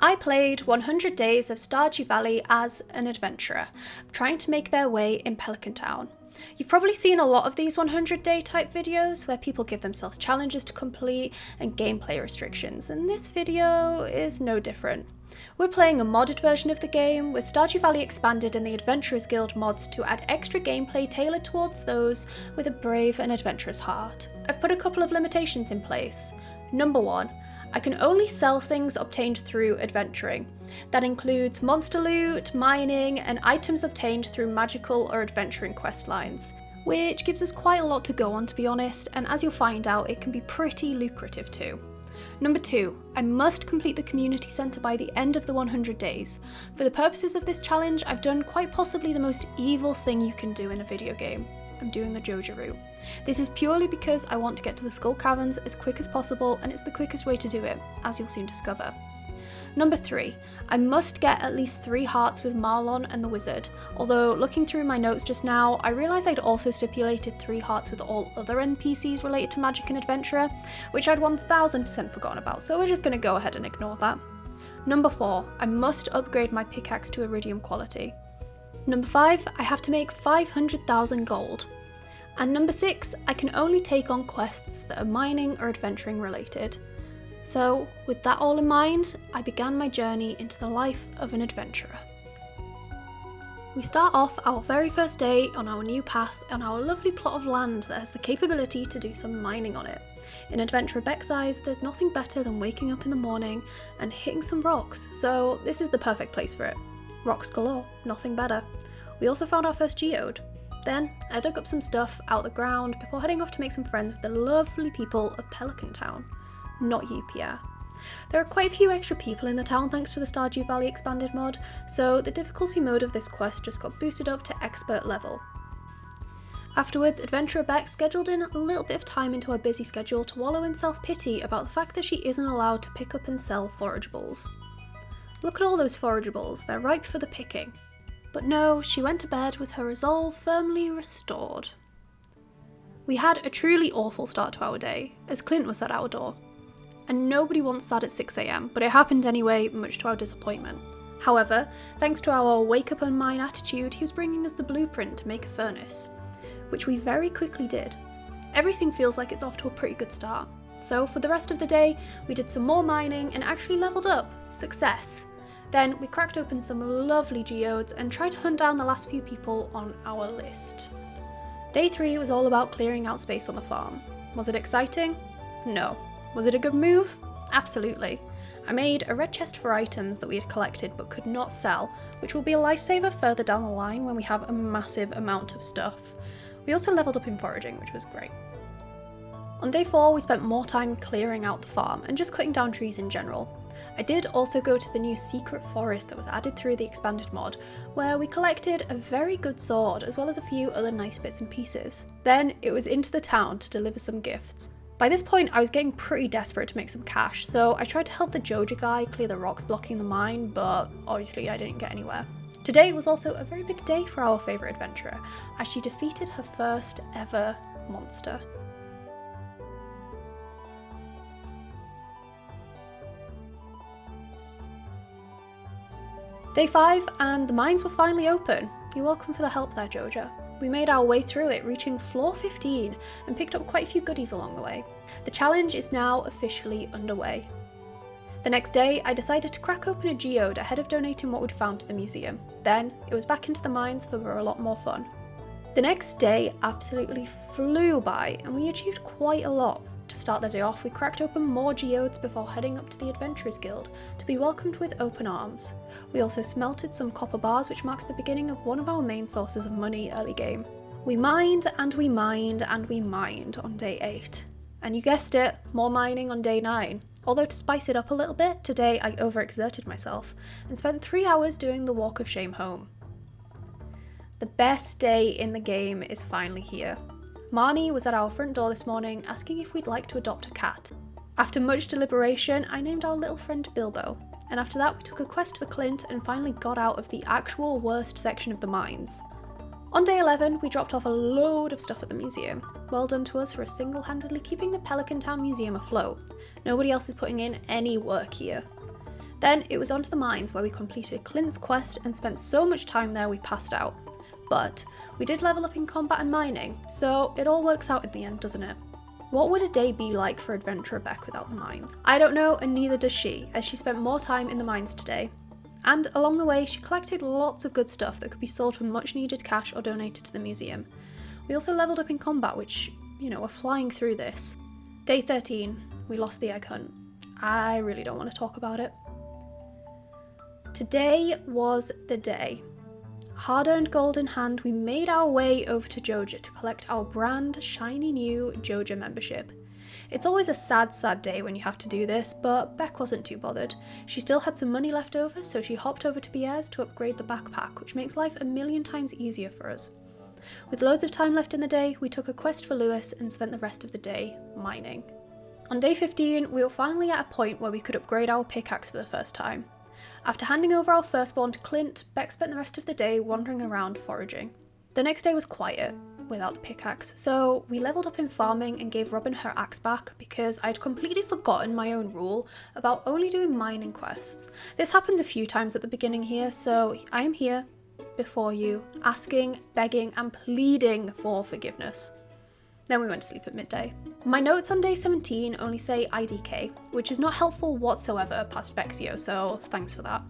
I played 100 Days of Stardew Valley as an adventurer, trying to make their way in Pelican Town. You've probably seen a lot of these 100-day type videos where people give themselves challenges to complete and gameplay restrictions, and this video is no different. We're playing a modded version of the game with Stardew Valley Expanded and the Adventurers Guild mods to add extra gameplay tailored towards those with a brave and adventurous heart. I've put a couple of limitations in place. Number 1. I can only sell things obtained through adventuring. That includes monster loot, mining, and items obtained through magical or adventuring quest lines, which gives us quite a lot to go on, to be honest, and as you'll find out, it can be pretty lucrative too. Number 2, I must complete the community centre by the end of the 100 days. For the purposes of this challenge, I've done quite possibly the most evil thing you can do in a video game. I'm doing the Joja route. This is purely because I want to get to the Skull Caverns as quick as possible, and it's the quickest way to do it, as you'll soon discover. Number 3, I must get at least 3 hearts with Marlon and the Wizard, although looking through my notes just now, I realised I'd also stipulated 3 hearts with all other NPCs related to Magic and Adventurer, which I'd 1000% forgotten about, so we're just going to go ahead and ignore that. Number 4, I must upgrade my pickaxe to Iridium quality. Number 5, I have to make 500,000 gold. And number 6, I can only take on quests that are mining or adventuring related. So, with that all in mind, I began my journey into the life of an adventurer. We start off our very first day on our new path on our lovely plot of land that has the capability to do some mining on it. In Adventurer Beck's eyes, there's nothing better than waking up in the morning and hitting some rocks, so this is the perfect place for it. Rocks galore, nothing better. We also found our first geode. Then, I dug up some stuff out the ground before heading off to make some friends with the lovely people of Pelican Town. Not you, Pierre. There are quite a few extra people in the town thanks to the Stardew Valley Expanded mod, so the difficulty mode of this quest just got boosted up to expert level. Afterwards, Adventurer Beck scheduled in a little bit of time into her busy schedule to wallow in self-pity about the fact that she isn't allowed to pick up and sell forageables. Look at all those forageables, they're ripe for the picking. But no, she went to bed with her resolve firmly restored. We had a truly awful start to our day, as Clint was at our door. And nobody wants that at 6 AM, but it happened anyway, much to our disappointment. However, thanks to our wake up and mine attitude, he was bringing us the blueprint to make a furnace, which we very quickly did. Everything feels like it's off to a pretty good start. So for the rest of the day, we did some more mining and actually leveled up. Success! Then we cracked open some lovely geodes and tried to hunt down the last few people on our list. Day 3 was all about clearing out space on the farm. Was it exciting? No. Was it a good move? Absolutely. I made a red chest for items that we had collected but could not sell, which will be a lifesaver further down the line when we have a massive amount of stuff. We also leveled up in foraging, which was great. On day 4 we spent more time clearing out the farm and just cutting down trees in general. I did also go to the new secret forest that was added through the expanded mod, where we collected a very good sword as well as a few other nice bits and pieces. Then it was into the town to deliver some gifts. By this point I was getting pretty desperate to make some cash, so I tried to help the Joja guy clear the rocks blocking the mine, but obviously I didn't get anywhere. Today was also a very big day for our favourite adventurer, as she defeated her first ever monster. Day 5, and the mines were finally open. You're welcome for the help there, Joja. We made our way through it, reaching floor 15, and picked up quite a few goodies along the way. The challenge is now officially underway. The next day, I decided to crack open a geode ahead of donating what we'd found to the museum. Then, it was back into the mines for a lot more fun. The next day absolutely flew by, and we achieved quite a lot. To start the day off, we cracked open more geodes before heading up to the Adventurers Guild to be welcomed with open arms. We also smelted some copper bars, which marks the beginning of one of our main sources of money early game. We mined and we mined and we mined on day 8. And you guessed it, more mining on day 9. Although to spice it up a little bit, today I overexerted myself and spent 3 hours doing the walk of shame home. The best day in the game is finally here. Marnie was at our front door this morning asking if we'd like to adopt a cat. After much deliberation, I named our little friend Bilbo, and after that we took a quest for Clint and finally got out of the actual worst section of the mines. On day 11, we dropped off a load of stuff at the museum. Well done to us for single-handedly keeping the Pelican Town Museum afloat. Nobody else is putting in any work here. Then it was onto the mines where we completed Clint's quest and spent so much time there we passed out. But we did level up in combat and mining, so it all works out in the end, doesn't it? What would a day be like for Adventurer Beck without the mines? I don't know, and neither does she, as she spent more time in the mines today. And along the way, she collected lots of good stuff that could be sold for much needed cash or donated to the museum. We also leveled up in combat, which, we're flying through this. Day 13, we lost the egg hunt. I really don't want to talk about it. Today was the day. Hard-earned gold in hand, we made our way over to Joja to collect our brand shiny new Joja membership. It's always a sad day when you have to do this, but Beck wasn't too bothered. She still had some money left over, so she hopped over to Pierre's to upgrade the backpack, which makes life a million times easier for us. With loads of time left in the day, we took a quest for Lewis and spent the rest of the day mining. On day 15, we were finally at a point where we could upgrade our pickaxe for the first time. After handing over our firstborn to Clint, Beck spent the rest of the day wandering around foraging. The next day was quiet, without the pickaxe, so we leveled up in farming and gave Robin her axe back because I'd completely forgotten my own rule about only doing mining quests. This happens a few times at the beginning here, so I am here, before you, asking, begging and pleading for forgiveness. Then we went to sleep at midday. My notes on day 17 only say IDK, which is not helpful whatsoever past Vexio, so thanks for that.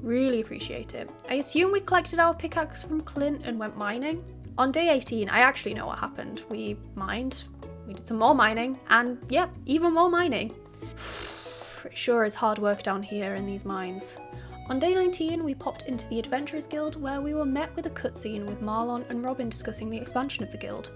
Really appreciate it. I assume we collected our pickaxe from Clint and went mining. On day 18, I actually know what happened. We mined, we did some more mining, and yeah, even more mining. It sure is hard work down here in these mines. On day 19, we popped into the Adventurers Guild where we were met with a cutscene with Marlon and Robin discussing the expansion of the guild.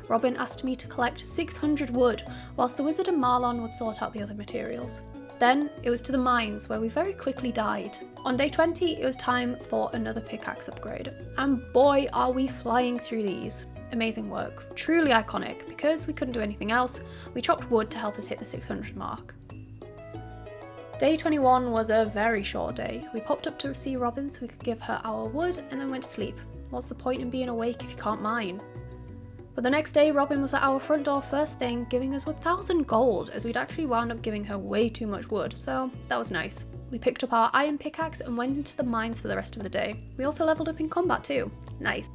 Robin asked me to collect 600 wood, whilst the wizard and Marlon would sort out the other materials. Then it was to the mines where we very quickly died. On day 20, it was time for another pickaxe upgrade. And boy, are we flying through these. Amazing work, truly iconic. Because we couldn't do anything else, we chopped wood to help us hit the 600 mark. Day 21 was a very short day. We popped up to see Robin so we could give her our wood and then went to sleep. What's the point in being awake if you can't mine? But the next day, Robin was at our front door first thing, giving us 1,000 gold, as we'd actually wound up giving her way too much wood, so that was nice. We picked up our iron pickaxe and went into the mines for the rest of the day. We also leveled up in combat too. Nice.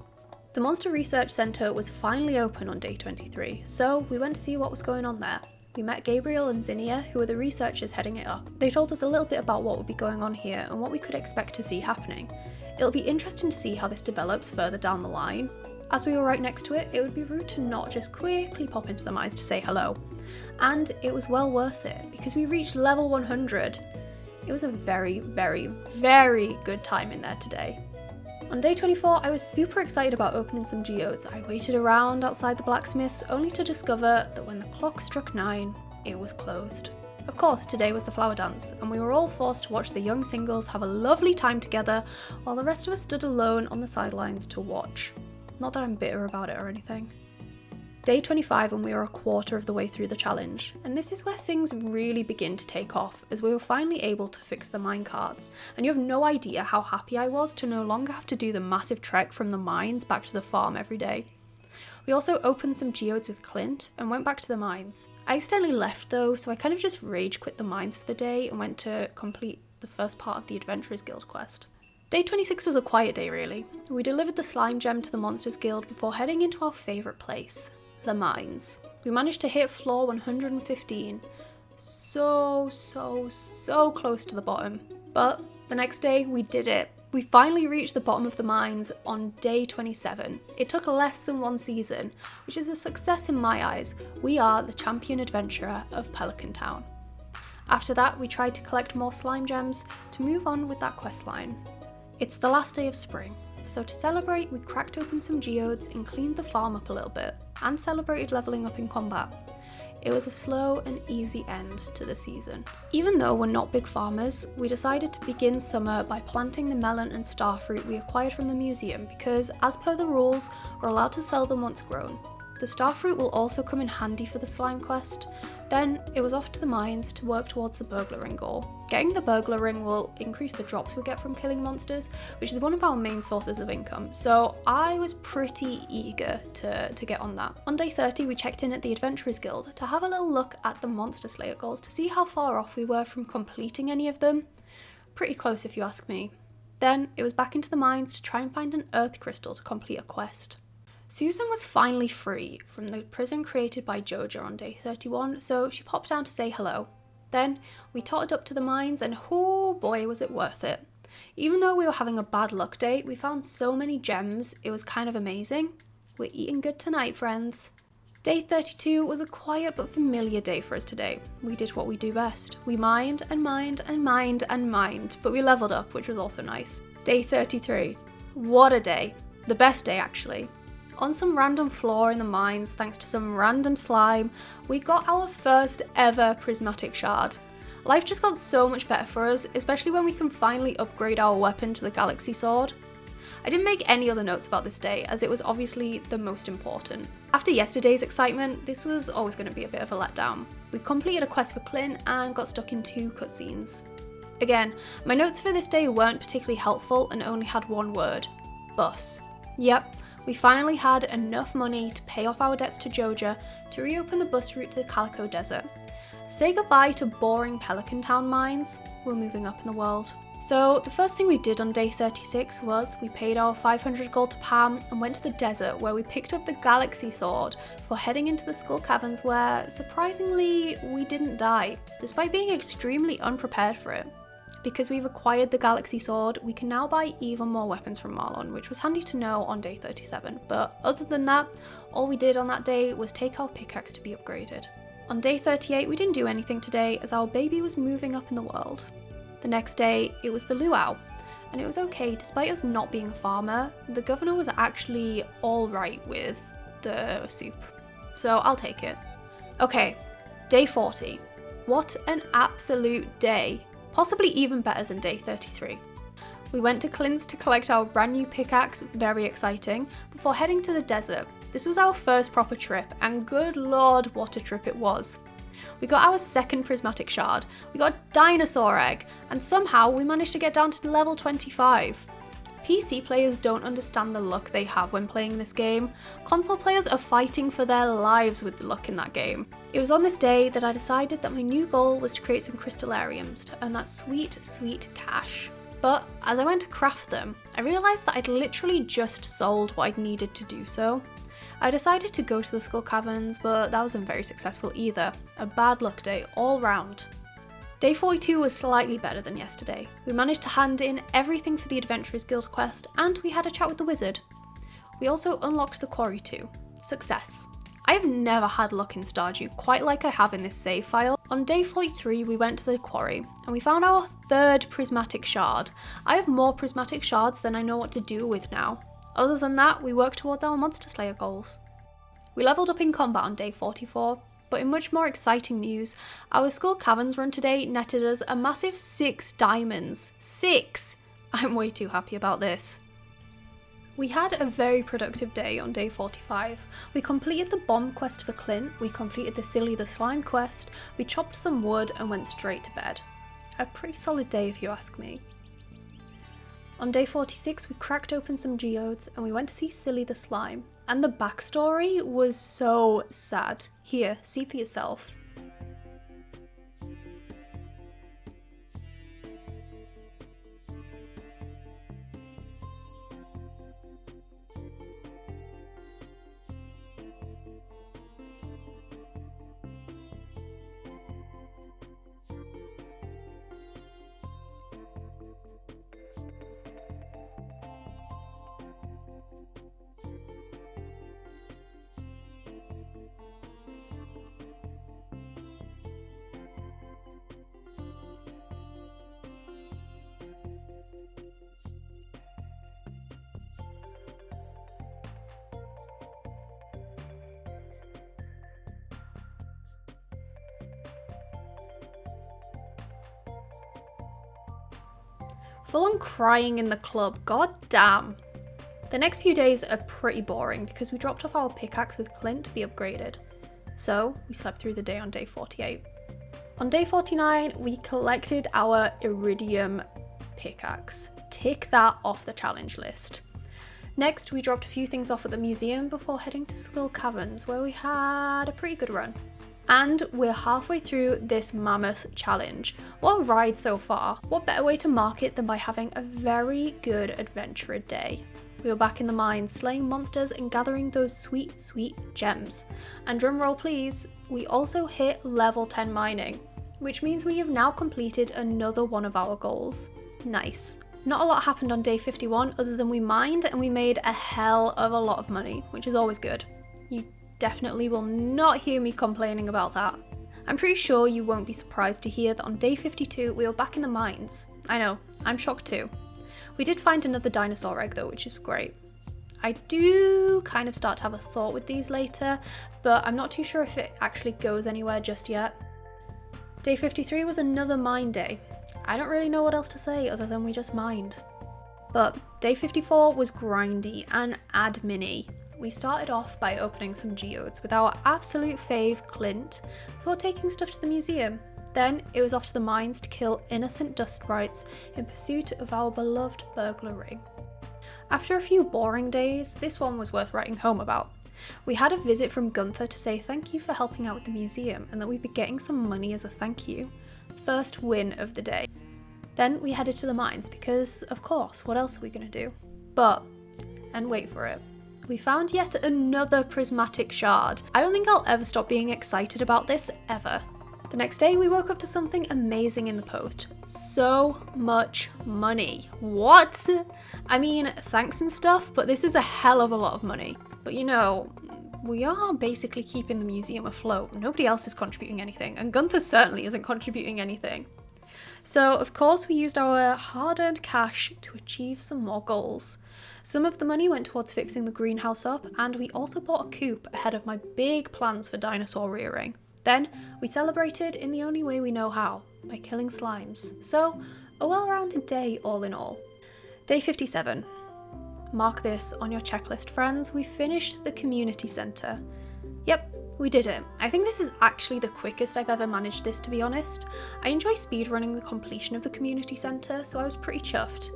The Monster Research Centre was finally open on day 23, so we went to see what was going on there. We met Gabriel and Zinnia, who were the researchers heading it up. They told us a little bit about what would be going on here and what we could expect to see happening. It'll be interesting to see how this develops further down the line. As we were right next to it, it would be rude to not just quickly pop into the mines to say hello. And it was well worth it, because we reached level 100. It was a very, very, very good time in there today. On day 24, I was super excited about opening some geodes. I waited around outside the blacksmiths only to discover that when the clock struck 9, it was closed. Of course, today was the flower dance, and we were all forced to watch the young singles have a lovely time together while the rest of us stood alone on the sidelines to watch. Not that I'm bitter about it or anything. Day 25 and we were a quarter of the way through the challenge, and this is where things really begin to take off as we were finally able to fix the minecarts, and you have no idea how happy I was to no longer have to do the massive trek from the mines back to the farm every day. We also opened some geodes with Clint and went back to the mines. I accidentally left though, so I kind of just rage quit the mines for the day and went to complete the first part of the Adventurers Guild quest. Day 26 was a quiet day really. We delivered the slime gem to the Monsters Guild before heading into our favourite place, the mines. We managed to hit floor 115, so close to the bottom. But the next day we did it. We finally reached the bottom of the mines on day 27. It took less than one season, which is a success in my eyes. We are the champion adventurer of Pelican Town. After that, we tried to collect more slime gems to move on with that quest line. It's the last day of spring, so to celebrate, we cracked open some geodes and cleaned the farm up a little bit, and celebrated leveling up in combat. It was a slow and easy end to the season. Even though we're not big farmers, we decided to begin summer by planting the melon and starfruit we acquired from the museum because, as per the rules, we're allowed to sell them once grown. The starfruit will also come in handy for the slime quest. Then it was off to the mines to work towards the burglar ring goal. Getting the burglar ring will increase the drops we get from killing monsters, which is one of our main sources of income, so I was pretty eager to get on that. On day 30 we checked in at the Adventurers Guild to have a little look at the Monster Slayer goals to see how far off we were from completing any of them. Pretty close if you ask me. Then it was back into the mines to try and find an earth crystal to complete a quest. Susan was finally free from the prison created by Joja on day 31, so she popped down to say hello. Then we totted up to the mines and oh boy was it worth it. Even though we were having a bad luck day, we found so many gems, it was kind of amazing. We're eating good tonight, friends. Day 32 was a quiet but familiar day for us today. We did what we do best. We mined and mined and mined and mined, but we leveled up, which was also nice. Day 33. What a day. The best day, actually. On some random flaw in the mines, thanks to some random slime, we got our first ever prismatic shard. Life just got so much better for us, especially when we can finally upgrade our weapon to the galaxy sword. I didn't make any other notes about this day, as it was obviously the most important. After yesterday's excitement, this was always going to be a bit of a letdown. We completed a quest for Clint and got stuck in 2 cutscenes. Again, my notes for this day weren't particularly helpful and only had one word: bus. Yep, we finally had enough money to pay off our debts to Joja to reopen the bus route to the Calico Desert. Say goodbye to boring Pelican Town mines, we're moving up in the world. So the first thing we did on day 36 was we paid our 500 gold to Pam and went to the desert where we picked up the galaxy sword for heading into the skull caverns where, surprisingly, we didn't die, despite being extremely unprepared for it. Because we've acquired the galaxy sword, we can now buy even more weapons from Marlon, which was handy to know on day 37, but other than that, all we did on that day was take our pickaxe to be upgraded. On day 38 we didn't do anything today as our baby was moving up in the world. The next day it was the luau, and it was okay despite us not being a farmer. The governor was actually alright with the soup, so I'll take it. Okay, day 40. What an absolute day. Possibly even better than day 33. We went to Clint's to collect our brand new pickaxe, very exciting, before heading to the desert. This was our first proper trip, and good lord what a trip it was. We got our second prismatic shard, we got a dinosaur egg, and somehow we managed to get down to level 25. PC players don't understand the luck they have when playing this game. Console players are fighting for their lives with the luck in that game. It was on this day that I decided that my new goal was to create some crystallariums to earn that sweet, sweet cash. But as I went to craft them, I realised that I'd literally just sold what I'd needed to do so. I decided to go to the skull caverns, but that wasn't very successful either. A bad luck day all round. Day 42 was slightly better than yesterday. We managed to hand in everything for the Adventurers Guild quest, and we had a chat with the wizard. We also unlocked the quarry too. Success. I have never had luck in Stardew quite like I have in this save file. On day 43 we went to the quarry, and we found our third prismatic shard. I have more prismatic shards than I know what to do with now. Other than that, we worked towards our Monster Slayer goals. We leveled up in combat on day 44. But in much more exciting news, our Skull Caverns run today netted us a massive 6 diamonds. 6! I'm way too happy about this. We had a very productive day on day 45. We completed the bomb quest for Clint, we completed the Silly the Slime quest, we chopped some wood and went straight to bed. A pretty solid day if you ask me. On day 46 we cracked open some geodes and we went to see Silly the Slime. And the backstory was so sad. Here, see for yourself. Full on crying in the club, god damn. The next few days are pretty boring because we dropped off our pickaxe with Clint to be upgraded. So we slept through the day on day 48. On day 49, we collected our iridium pickaxe. Tick that off the challenge list. Next, we dropped a few things off at the museum before heading to Skull Caverns, where we had a pretty good run. And we're halfway through this mammoth challenge. What a ride so far. What better way to mark it than by having a very good adventurer day. We were back in the mines, slaying monsters and gathering those sweet, sweet gems. And drumroll please, we also hit level 10 mining, which means we have now completed another one of our goals. Nice. Not a lot happened on day 51 other than we mined and we made a hell of a lot of money, which is always good. You definitely will not hear me complaining about that. I'm pretty sure you won't be surprised to hear that on day 52 we were back in the mines. I know, I'm shocked too. We did find another dinosaur egg though, which is great. I do kind of start to have a thought with these later, but I'm not too sure if it actually goes anywhere just yet. Day 53 was another mine day. I don't really know what else to say other than we just mined. But day 54 was grindy and admin-y. We started off by opening some geodes with our absolute fave, Clint, before taking stuff to the museum. Then it was off to the mines to kill innocent dust sprites in pursuit of our beloved burglar ring. After a few boring days, this one was worth writing home about. We had a visit from Gunther to say thank you for helping out with the museum and that we'd be getting some money as a thank you. First win of the day. Then we headed to the mines because, of course, what else are we going to do? But, and wait for it, we found yet another prismatic shard. I don't think I'll ever stop being excited about this, ever. The next day we woke up to something amazing in the post. So much money. What? I mean, thanks and stuff, but this is a hell of a lot of money. But you know, we are basically keeping the museum afloat. Nobody else is contributing anything, and Gunther certainly isn't contributing anything. So of course we used our hard-earned cash to achieve some more goals. Some of the money went towards fixing the greenhouse up, and we also bought a coop ahead of my big plans for dinosaur rearing. Then we celebrated in the only way we know how, by killing slimes. So a well-rounded day all in all. Day 57. Mark this on your checklist, friends. We finished the community centre. Yep, we did it. I think this is actually the quickest I've ever managed this, to be honest. I enjoy speedrunning the completion of the community centre, so I was pretty chuffed.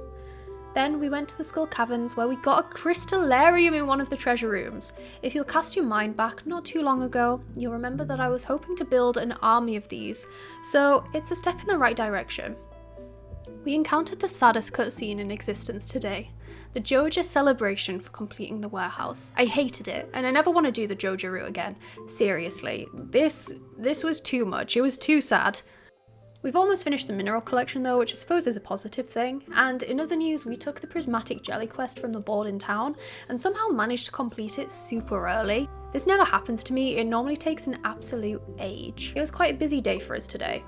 Then we went to the Skull Caverns where we got a crystallarium in one of the treasure rooms. If you'll cast your mind back not too long ago, you'll remember that I was hoping to build an army of these, so it's a step in the right direction. We encountered the saddest cutscene in existence today. The Joja celebration for completing the warehouse. I hated it, and I never want to do the Joja route again. Seriously, this was too much. It was too sad. We've almost finished the mineral collection though, which I suppose is a positive thing. And in other news, we took the prismatic jelly quest from the board in town and somehow managed to complete it super early. This never happens to me. It normally takes an absolute age. It was quite a busy day for us today.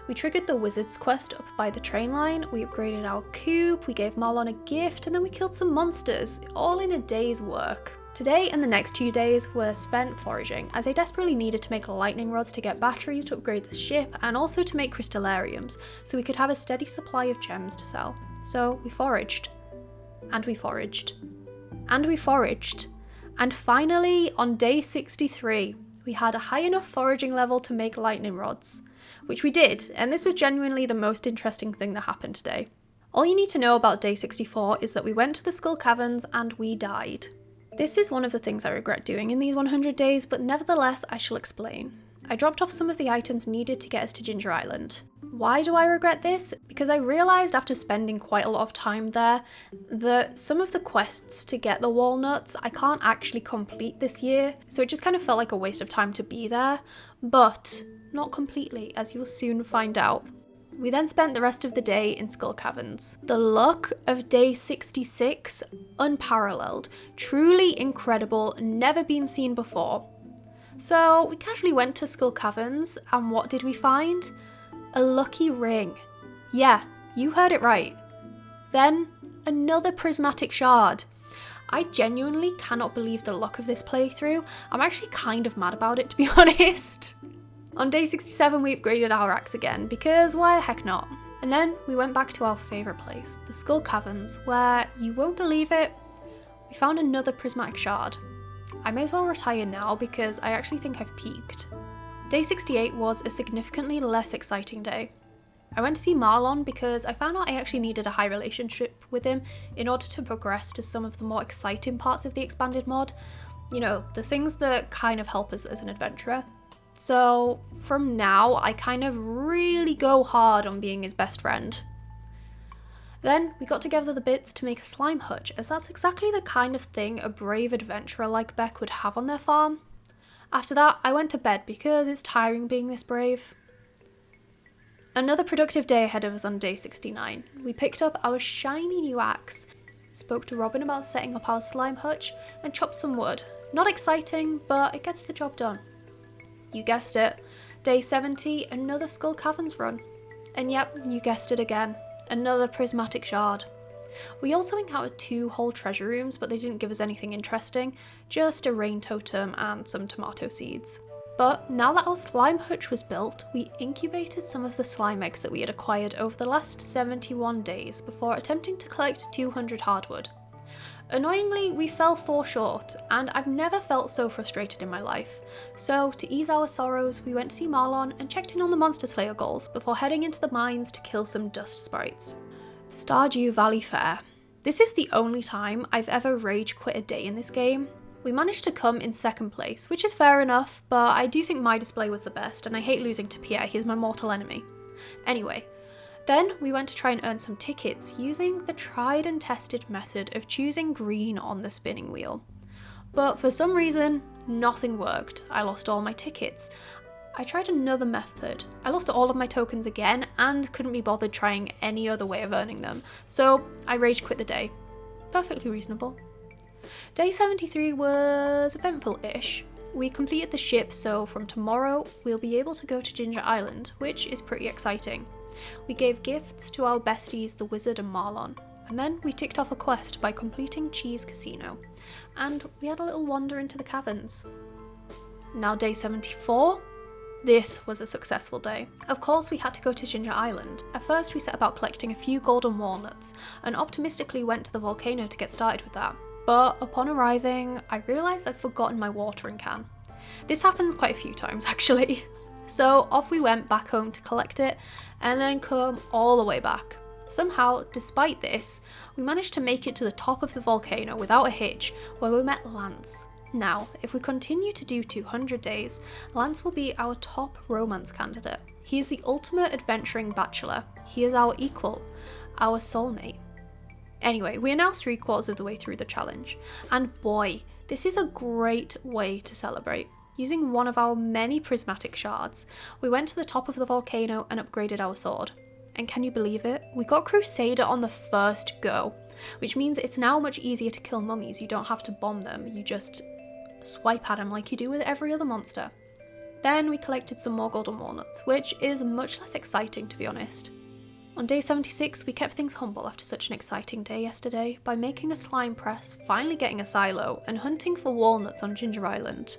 We triggered the wizard's quest up by the train line, we upgraded our coop, we gave Marlon a gift, and then we killed some monsters, all in a day's work. Today and the next 2 days were spent foraging, as I desperately needed to make lightning rods to get batteries to upgrade the ship, and also to make crystallariums, so we could have a steady supply of gems to sell. So we foraged. And we foraged. And we foraged. And finally, on day 63, we had a high enough foraging level to make lightning rods. Which we did, and this was genuinely the most interesting thing that happened today. All you need to know about day 64 is that we went to the Skull Caverns and we died. This is one of the things I regret doing in these 100 days, but nevertheless I shall explain. I dropped off some of the items needed to get us to Ginger Island. Why do I regret this? Because I realised after spending quite a lot of time there that some of the quests to get the walnuts I can't actually complete this year, so it just kind of felt like a waste of time to be there, but not completely, as you'll soon find out. We then spent the rest of the day in Skull Caverns. The luck of day 66, unparalleled, truly incredible, never been seen before. So we casually went to Skull Caverns, and what did we find? A lucky ring. Yeah, you heard it right. Then another prismatic shard. I genuinely cannot believe the luck of this playthrough. I'm actually kind of mad about it, to be honest. On day 67 we upgraded our axe again, because why the heck not? And then we went back to our favourite place, the Skull Caverns, where, you won't believe it, we found another prismatic shard. I may as well retire now because I actually think I've peaked. Day 68 was a significantly less exciting day. I went to see Marlon because I found out I actually needed a high relationship with him in order to progress to some of the more exciting parts of the expanded mod. You know, the things that kind of help us as an adventurer. So from now, I kind of really go hard on being his best friend. Then we got together the bits to make a slime hutch, as that's exactly the kind of thing a brave adventurer like Beck would have on their farm. After that, I went to bed because it's tiring being this brave. Another productive day ahead of us on day 69. We picked up our shiny new axe, spoke to Robin about setting up our slime hutch, and chopped some wood. Not exciting, but it gets the job done. You guessed it, day 70, another Skull Caverns run. And yep, you guessed it again, another prismatic shard. We also encountered 2 whole treasure rooms, but they didn't give us anything interesting, just a rain totem and some tomato seeds. But now that our slime hutch was built, we incubated some of the slime eggs that we had acquired over the last 71 days before attempting to collect 200 hardwood. Annoyingly, we fell 4 short, and I've never felt so frustrated in my life. So, to ease our sorrows, we went to see Marlon and checked in on the Monster Slayer goals before heading into the mines to kill some dust sprites. Stardew Valley Fair. This is the only time I've ever rage quit a day in this game. We managed to come in 2nd place, which is fair enough, but I do think my display was the best, and I hate losing to Pierre, he's my mortal enemy. Anyway, then we went to try and earn some tickets using the tried and tested method of choosing green on the spinning wheel. But for some reason, nothing worked. I lost all my tickets. I tried another method. I lost all of my tokens again and couldn't be bothered trying any other way of earning them, so I rage quit the day. Perfectly reasonable. Day 73 was eventful-ish. We completed the ship, so from tomorrow we'll be able to go to Ginger Island, which is pretty exciting. We gave gifts to our besties, the Wizard and Marlon, and then we ticked off a quest by completing Cheese Casino, and we had a little wander into the caverns. Now day 74. This was a successful day. Of course, we had to go to Ginger Island. At first, we set about collecting a few golden walnuts, and optimistically went to the volcano to get started with that. But upon arriving, I realised I'd forgotten my watering can. This happens quite a few times, actually. So off we went back home to collect it, and then come all the way back. Somehow, despite this, we managed to make it to the top of the volcano without a hitch, where we met Lance. Now, if we continue to do 200 days, Lance will be our top romance candidate. He is the ultimate adventuring bachelor. He is our equal, our soulmate. Anyway, we are now 3/4 of the way through the challenge, and boy, this is a great way to celebrate. Using one of our many prismatic shards, we went to the top of the volcano and upgraded our sword. And can you believe it? We got Crusader on the first go, which means it's now much easier to kill mummies. You don't have to bomb them, you just swipe at them like you do with every other monster. Then we collected some more golden walnuts, which is much less exciting, to be honest. On day 76, we kept things humble after such an exciting day yesterday by making a slime press, finally getting a silo, and hunting for walnuts on Ginger Island.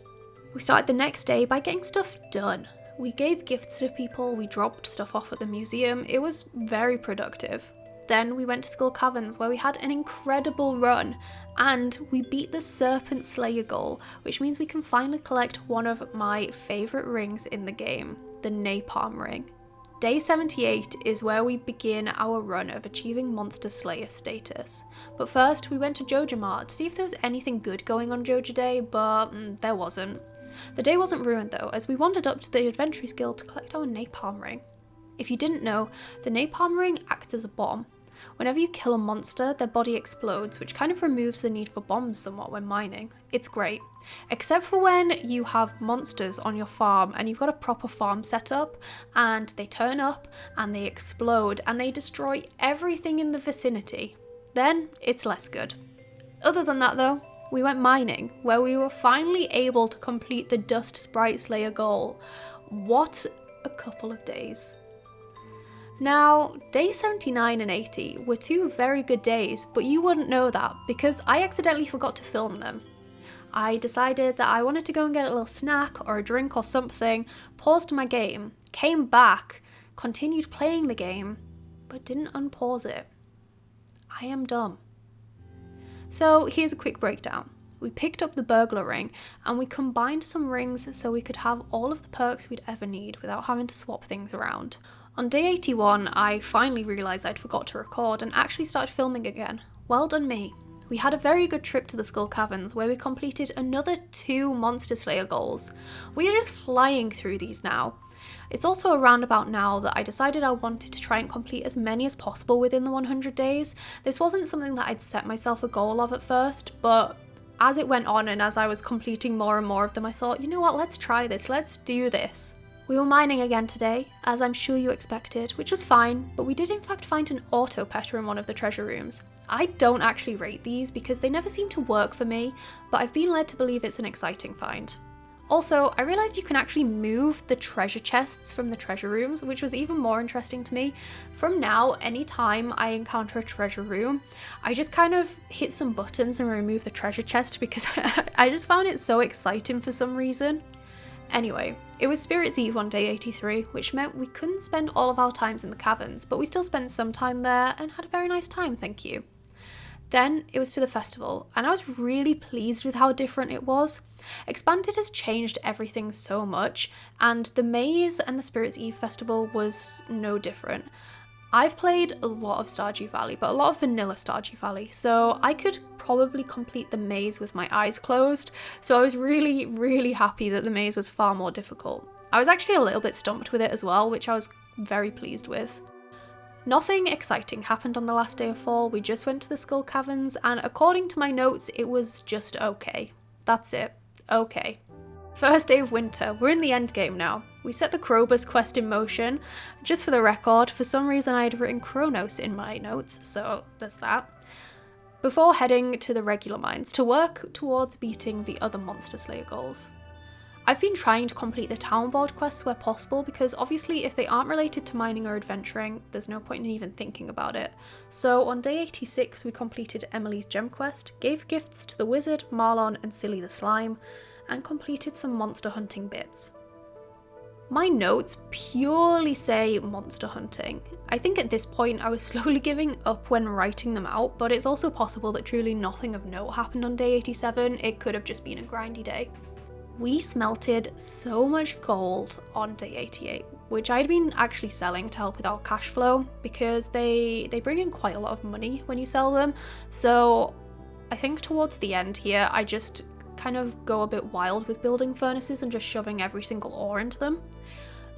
We started the next day by getting stuff done. We gave gifts to people, we dropped stuff off at the museum. It was very productive. Then we went to Skull Caverns, where we had an incredible run, and we beat the Serpent Slayer goal, which means we can finally collect one of my favourite rings in the game, the Napalm ring. Day 78 is where we begin our run of achieving Monster Slayer status. But first, we went to Joja Mart to see if there was anything good going on Joja Day, but there wasn't. The day wasn't ruined though, as we wandered up to the Adventurers Guild to collect our Napalm ring. If you didn't know, the Napalm ring acts as a bomb. Whenever you kill a monster, their body explodes, which kind of removes the need for bombs somewhat when mining. It's great. Except for when you have monsters on your farm and you've got a proper farm set up, and they turn up and they explode and they destroy everything in the vicinity. Then it's less good. Other than that though, we went mining, where we were finally able to complete the Dust Sprite Slayer goal. What a couple of days. Now, day 79 and 80 were 2 very good days, but you wouldn't know that because I accidentally forgot to film them. I decided that I wanted to go and get a little snack or a drink or something, paused my game, came back, continued playing the game, but didn't unpause it. I am dumb. So here's a quick breakdown. We picked up the burglar ring and we combined some rings so we could have all of the perks we'd ever need without having to swap things around. On day 81, I finally realised I'd forgot to record and actually started filming again. Well done me. we had a very good trip to the Skull Caverns where we completed another 2 Monster Slayer goals. We are just flying through these now. It's also around about now that I decided I wanted to try and complete as many as possible within the 100 days. This wasn't something that I'd set myself a goal of at first, but as it went on and as I was completing more and more of them, I thought, you know what, let's try this, let's do this. We were mining again today, as I'm sure you expected, which was fine, but we did in fact find an auto petter in one of the treasure rooms. I don't actually rate these because they never seem to work for me, but I've been led to believe it's an exciting find. Also, I realised you can actually move the treasure chests from the treasure rooms, which was even more interesting to me. From now, anytime I encounter a treasure room, I just kind of hit some buttons and remove the treasure chest because I just found it so exciting for some reason. Anyway, it was Spirit's Eve on day 83, which meant we couldn't spend all of our times in the caverns, but we still spent some time there and had a very nice time, thank you. Then it was to the festival, and I was really pleased with how different it was. Expanded has changed everything so much, and the maze and the Spirit's Eve festival was no different. I've played a lot of Stardew Valley, but a lot of vanilla Stardew Valley, so I could probably complete the maze with my eyes closed, so I was really happy that the maze was far more difficult. I was actually a little bit stumped with it as well, which I was very pleased with. Nothing exciting happened on the last day of fall, we just went to the Skull Caverns, and according to my notes, it was just okay. That's it. Okay. First day of winter, we're in the end game now. We set the Krobus quest in motion. Just for the record, for some reason I had written Kronos in my notes, so there's that. Before heading to the regular mines to work towards beating the other Monster Slayer goals. I've been trying to complete the town board quests where possible because obviously if they aren't related to mining or adventuring, there's no point in even thinking about it. So on day 86 we completed Emily's gem quest, gave gifts to the wizard, Marlon and Silly the slime, and completed some monster hunting bits. My notes purely say monster hunting. I think at this point I was slowly giving up when writing them out, but it's also possible that truly nothing of note happened on day 87, it could have just been a grindy day. We smelted so much gold on day 88, which I'd been actually selling to help with our cash flow because they bring in quite a lot of money when you sell them. So I think towards the end here, I just kind of go a bit wild with building furnaces and just shoving every single ore into them.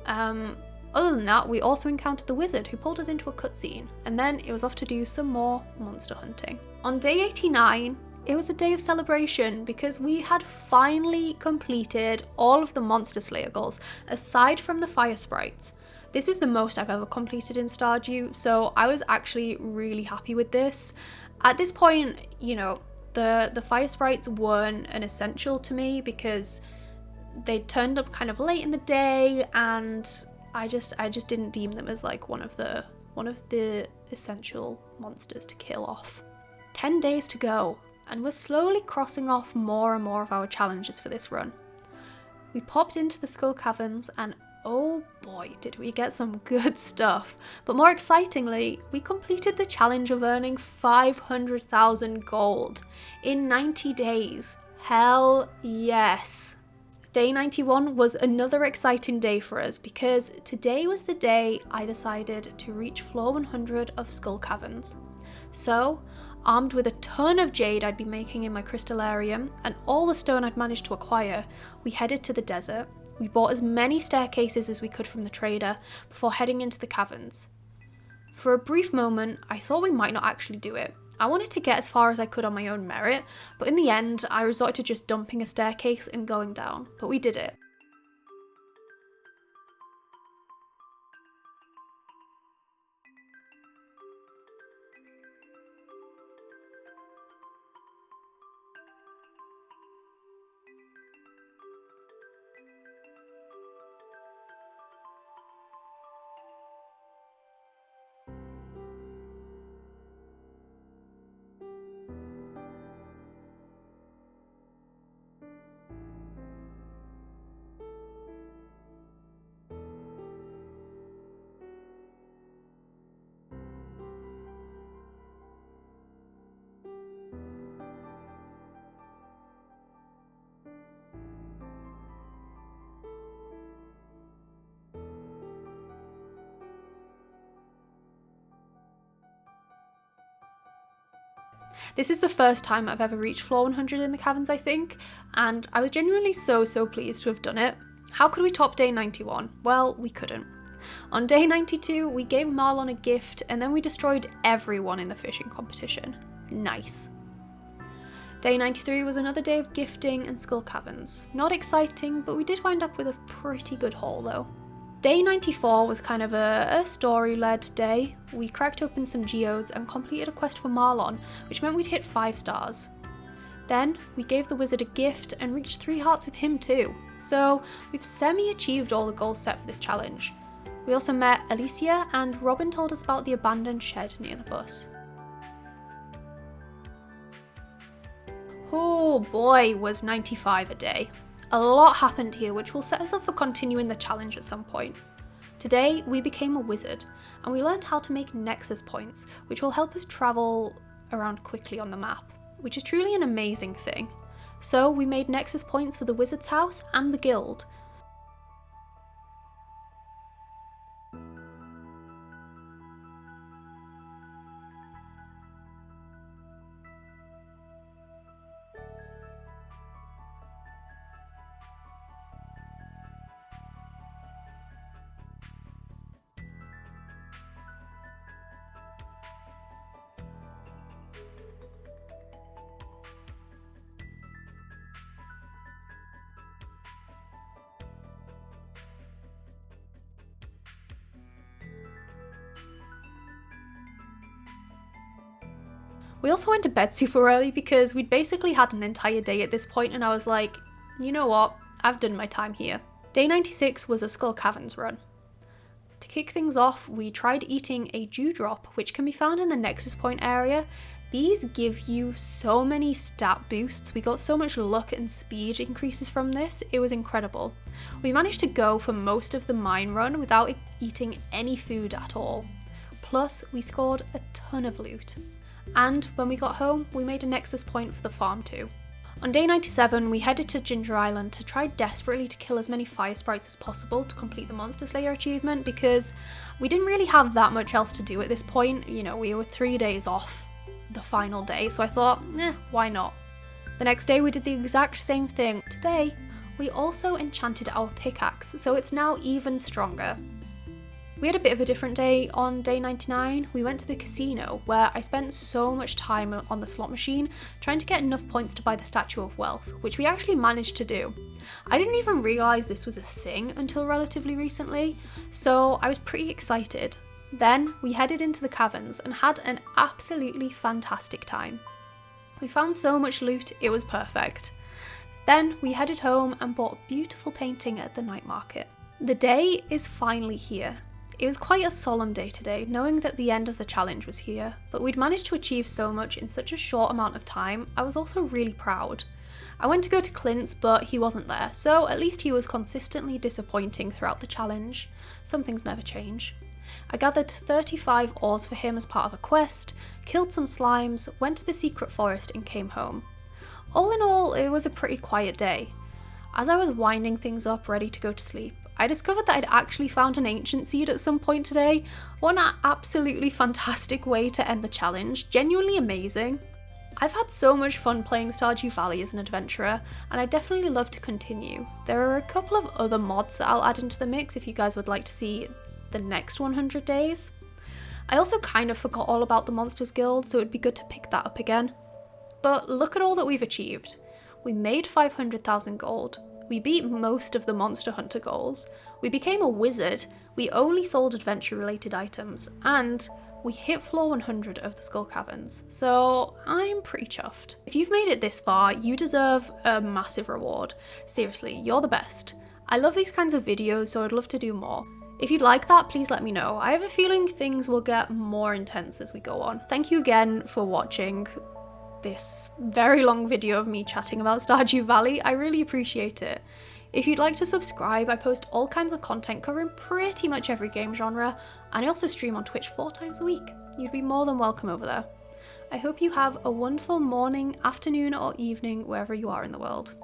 Other than that, we also encountered the wizard who pulled us into a cutscene, and then it was off to do some more monster hunting. On day 89, it was a day of celebration because we had finally completed all of the Monster Slayer goals, aside from the fire sprites. This is the most I've ever completed in Stardew, so I was actually really happy with this. At this point, you know, the fire sprites weren't an essential to me because they turned up kind of late in the day, and I just didn't deem them as like one of the essential monsters to kill off. 10 days to go, and we're slowly crossing off more and more of our challenges for this run. We popped into the Skull Caverns and oh boy did we get some good stuff, but more excitingly, we completed the challenge of earning 500,000 gold in 90 days. Hell yes! Day 91 was another exciting day for us because today was the day I decided to reach floor 100 of Skull Caverns. So, armed with a ton of jade I'd been making in my crystallarium and all the stone I'd managed to acquire, we headed to the desert. We bought as many staircases as we could from the trader before heading into the caverns. For a brief moment, I thought we might not actually do it. I wanted to get as far as I could on my own merit, but in the end, I resorted to just dumping a staircase and going down, but we did it. This is the first time I've ever reached floor 100 in the caverns, I think, and I was genuinely so pleased to have done it. How could we top day 91? Well, we couldn't. On day 92, we gave Marlon a gift and then we destroyed everyone in the fishing competition. Nice. Day 93 was another day of gifting and skull caverns. Not exciting, but we did wind up with a pretty good haul though. Day 94 was kind of a story-led day. We cracked open some geodes and completed a quest for Marlon, which meant we'd hit 5 stars. Then we gave the wizard a gift and reached 3 hearts with him too. So we've semi-achieved all the goals set for this challenge. We also met Alicia and Robin told us about the abandoned shed near the bus. Oh boy, was 95 a day. A lot happened here which will set us up for continuing the challenge at some point. Today we became a wizard and we learned how to make nexus points which will help us travel around quickly on the map, which is truly an amazing thing. So we made nexus points for the wizard's house and the guild. We also went to bed super early because we'd basically had an entire day at this point and I was like, you know what, I've done my time here. Day 96 was a Skull Caverns run. To kick things off, we tried eating a dewdrop, which can be found in the Nexus Point area. These give you so many stat boosts. We got so much luck and speed increases from this, it was incredible. We managed to go for most of the mine run without eating any food at all. Plus, we scored a ton of loot. And when we got home, we made a nexus point for the farm too. On day 97, we headed to Ginger Island to try desperately to kill as many fire sprites as possible to complete the Monster Slayer achievement because we didn't really have that much else to do at this point. You know, we were 3 days off the final day, so I thought, why not? The next day we did the exact same thing. Today, we also enchanted our pickaxe, so it's now even stronger. We had a bit of a different day on day 99. We went to the casino where I spent so much time on the slot machine trying to get enough points to buy the Statue of Wealth, which we actually managed to do. I didn't even realise this was a thing until relatively recently, so I was pretty excited. Then we headed into the caverns and had an absolutely fantastic time. We found so much loot, it was perfect. Then we headed home and bought a beautiful painting at the night market. The day is finally here. It was quite a solemn day today, knowing that the end of the challenge was here, but we'd managed to achieve so much in such a short amount of time. I was also really proud. I went to go to Clint's, but he wasn't there, so at least he was consistently disappointing throughout the challenge. Some things never change. I gathered 35 ores for him as part of a quest, killed some slimes, went to the secret forest and came home. All in all, it was a pretty quiet day. As I was winding things up ready to go to sleep, I discovered that I'd actually found an ancient seed at some point today. What an absolutely fantastic way to end the challenge, genuinely amazing. I've had so much fun playing Stardew Valley as an adventurer, and I definitely love to continue. There are a couple of other mods that I'll add into the mix if you guys would like to see the next 100 days. I also kind of forgot all about the Monsters Guild, so it'd be good to pick that up again. But look at all that we've achieved. We made 500,000 gold. We beat most of the Monster Hunter goals, we became a wizard, we only sold adventure related items, and we hit floor 100 of the Skull Caverns, so I'm pretty chuffed. If you've made it this far, you deserve a massive reward. Seriously, you're the best. I love these kinds of videos, so I'd love to do more. If you'd like that, please let me know. I have a feeling things will get more intense as we go on. Thank you again for watching this very long video of me chatting about Stardew Valley. I really appreciate it. If you'd like to subscribe, I post all kinds of content covering pretty much every game genre, and I also stream on Twitch 4 times a week. You'd be more than welcome over there. I hope you have a wonderful morning, afternoon, or evening wherever you are in the world.